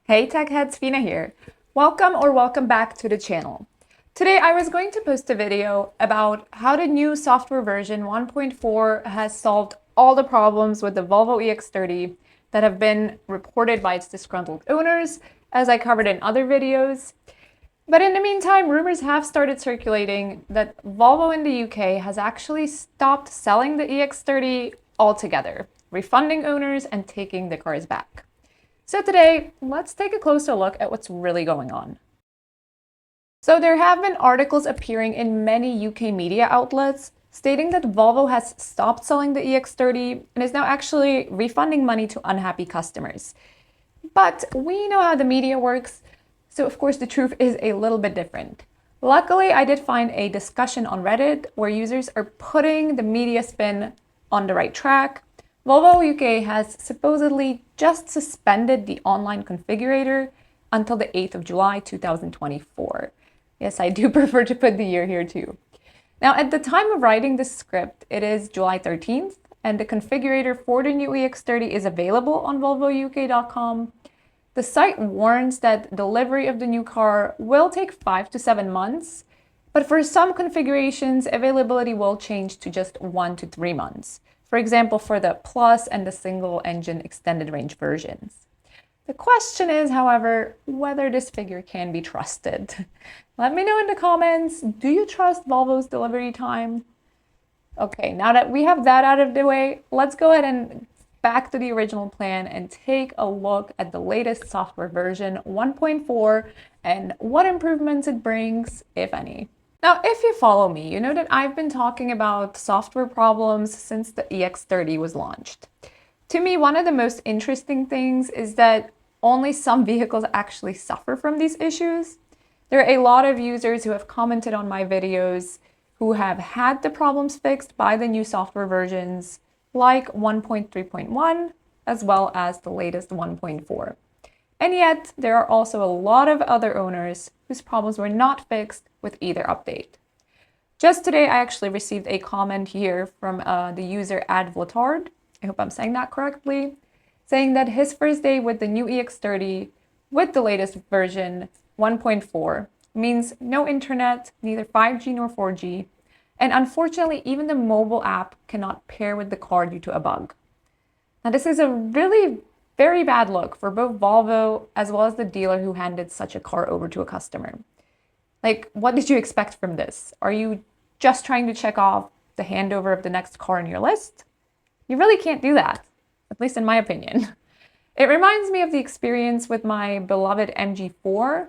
Hey tech heads, Fina here. Welcome back to the channel. Today I was going to post a video about how the new software version 1.4 has solved all the problems with the Volvo EX30 that have been reported by its disgruntled owners, as I covered in other videos. But in the meantime, rumors have started circulating that Volvo in the UK has actually stopped selling the EX30 altogether, refunding owners and taking the cars back. So today, let's take a closer look at what's really going on. So there have been articles appearing in many UK media outlets stating that Volvo has stopped selling the EX30 and is now actually refunding money to unhappy customers. But we know how the media works, so of course the truth is a little bit different. Luckily, I did find a discussion on Reddit where users are putting the media spin on the right track. Volvo UK has supposedly just suspended the online configurator until the 8th of July 2024. Yes, I do prefer to put the year here too. Now, at the time of writing this script, it is July 13th, and the configurator for the new EX30 is available on volvouk.com. The site warns that delivery of the new car will take 5 to 7 months, but for some configurations, availability will change to just 1 to 3 months. For example, for the Plus and the single engine extended range versions. The question is, however, whether this figure can be trusted. Let me know in the comments, do you trust Volvo's delivery time? Okay, now that we have that out of the way, let's go ahead and back to the original plan and take a look at the latest software version 1.4 and what improvements it brings, if any. Now, if you follow me, you know that I've been talking about software problems since the EX30 was launched. To me, one of the most interesting things is that only some vehicles actually suffer from these issues. There are a lot of users who have commented on my videos who have had the problems fixed by the new software versions, like 1.3.1, as well as the latest 1.4. And yet, there are also a lot of other owners whose problems were not fixed with either update. Just today, I actually received a comment here from the user Halted, I hope I'm saying that correctly, saying that his first day with the new EX30 with the latest version 1.4 means no internet, neither 5G nor 4G, and unfortunately, even the mobile app cannot pair with the car due to a bug. Now, this is a really very bad look for both Volvo as well as the dealer who handed such a car over to a customer. Like, what did you expect from this? Are you just trying to check off the handover of the next car on your list? You really can't do that, at least in my opinion. It reminds me of the experience with my beloved MG4,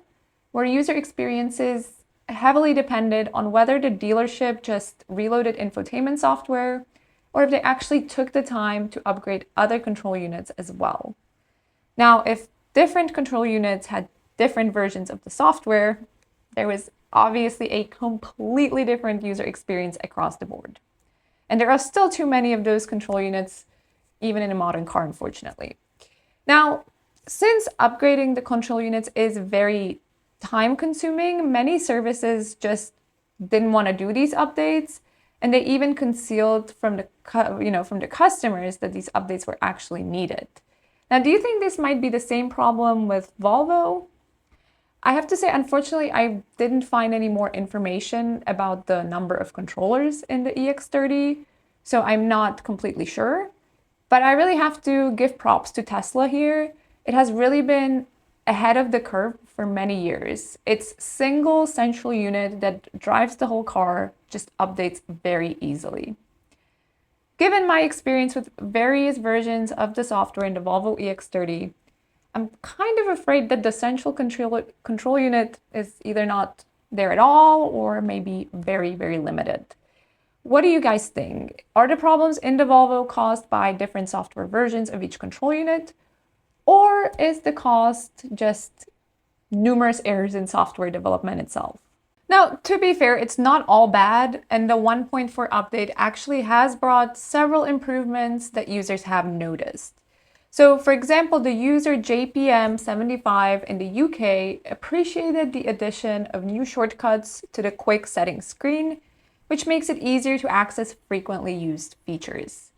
where user experiences heavily depended on whether the dealership just reloaded infotainment software or if they actually took the time to upgrade other control units as well. Now, if different control units had different versions of the software, there was obviously a completely different user experience across the board. And there are still too many of those control units, even in a modern car, unfortunately. Now, since upgrading the control units is very time-consuming, many services just didn't want to do these updates, and they even concealed from the customers that these updates were actually needed. Now, do you think this might be the same problem with Volvo? I have to say, unfortunately, I didn't find any more information about the number of controllers in the EX30, so I'm not completely sure. But I really have to give props to Tesla here. It has really been ahead of the curve for many years. Its single central unit that drives the whole car just updates very easily. Given my experience with various versions of the software in the Volvo EX30, I'm kind of afraid that the central control unit is either not there at all or maybe very, very limited. What do you guys think? Are the problems in the Volvo caused by different software versions of each control unit? Or is the cause just numerous errors in software development itself? Now, to be fair, it's not all bad, and the 1.4 update actually has brought several improvements that users have noticed. So, for example, the user JPM75 in the UK appreciated the addition of new shortcuts to the quick settings screen, which makes it easier to access frequently used features.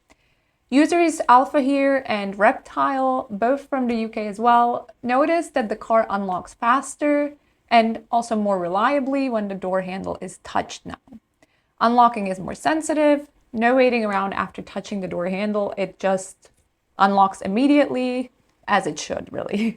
Users Alpha here and Reptile, both from the UK as well, noticed that the car unlocks faster and also more reliably when the door handle is touched now. Unlocking is more sensitive, no waiting around after touching the door handle, it just unlocks immediately, as it should really.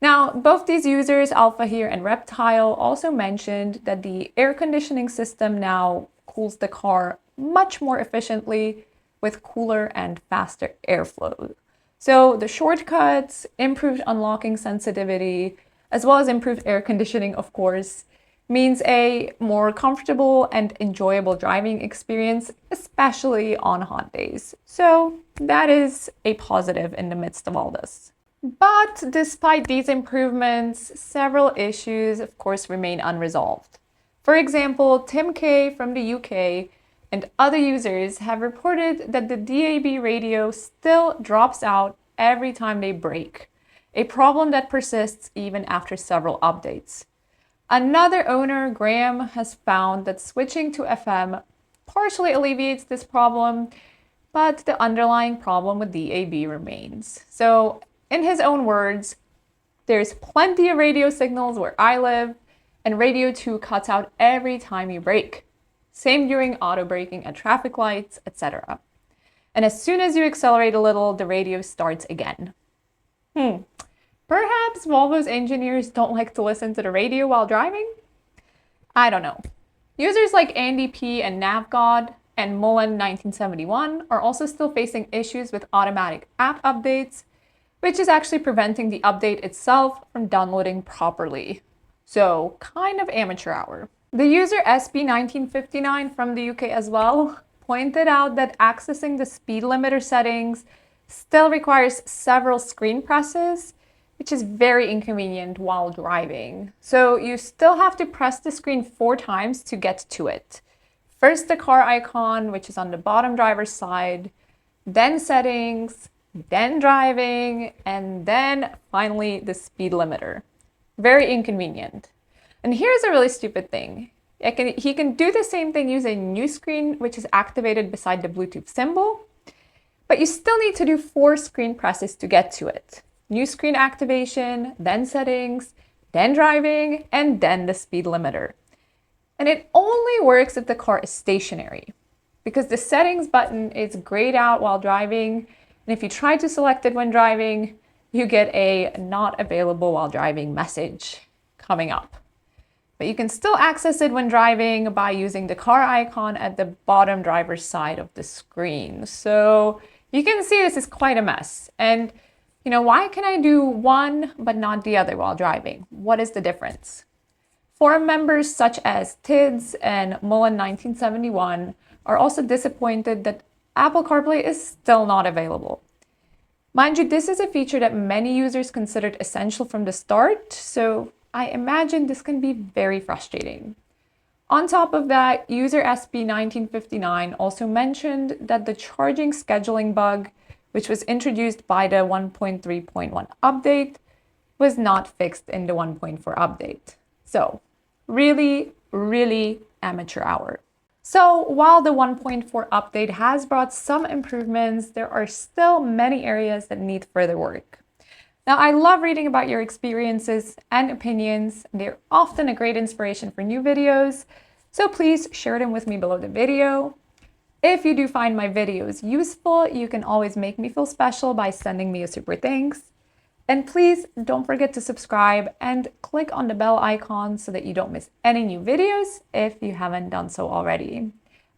Now, both these users, Alpha here and Reptile, also mentioned that the air conditioning system now cools the car much more efficiently with cooler and faster airflow. So the shortcuts, improved unlocking sensitivity, as well as improved air conditioning, of course, means a more comfortable and enjoyable driving experience, especially on hot days. So that is a positive in the midst of all this. But despite these improvements, several issues, of course, remain unresolved. For example, Tim K from the UK and other users have reported that the DAB radio still drops out every time they brake, a problem that persists even after several updates. Another owner, Graham, has found that switching to FM partially alleviates this problem, but the underlying problem with DAB remains. So, in his own words, there's plenty of radio signals where I live, and Radio 2 cuts out every time you brake. Same during auto braking at traffic lights, etc. And as soon as you accelerate a little, the radio starts again. Perhaps Volvo's engineers don't like to listen to the radio while driving? I don't know. Users like Andy P and NavGod and Mullen1971 are also still facing issues with automatic app updates, which is actually preventing the update itself from downloading properly. So, kind of amateur hour. The user SB1959 from the UK as well pointed out that accessing the speed limiter settings still requires several screen presses, which is very inconvenient while driving. So you still have to press the screen 4 times to get to it. First the car icon, which is on the bottom driver's side, then settings, then driving, and then finally the speed limiter. Very inconvenient. And here's a really stupid thing. He can do the same thing using new screen, which is activated beside the Bluetooth symbol, but you still need to do 4 screen presses to get to it. New screen activation, then settings, then driving, and then the speed limiter. And it only works if the car is stationary, because the settings button is grayed out while driving, and if you try to select it when driving, you get a not available while driving message coming up. But you can still access it when driving by using the car icon at the bottom driver's side of the screen. So you can see this is quite a mess. And why can I do one but not the other while driving? What is the difference? Forum members such as Tids and Mullen1971 are also disappointed that Apple CarPlay is still not available. Mind you, this is a feature that many users considered essential from the start, so I imagine this can be very frustrating. On top of that, user SB1959 also mentioned that the charging scheduling bug, which was introduced by the 1.3.1 update, was not fixed in the 1.4 update. So, really, really amateur hour. So, while the 1.4 update has brought some improvements, there are still many areas that need further work. Now, I love reading about your experiences and opinions. They're often a great inspiration for new videos, so please share them with me below the video. If you do find my videos useful, you can always make me feel special by sending me a super thanks. And please don't forget to subscribe and click on the bell icon so that you don't miss any new videos if you haven't done so already.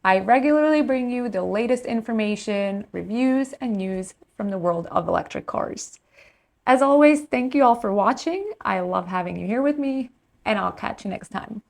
I regularly bring you the latest information, reviews, and news from the world of electric cars. As always, thank you all for watching. I love having you here with me, and I'll catch you next time.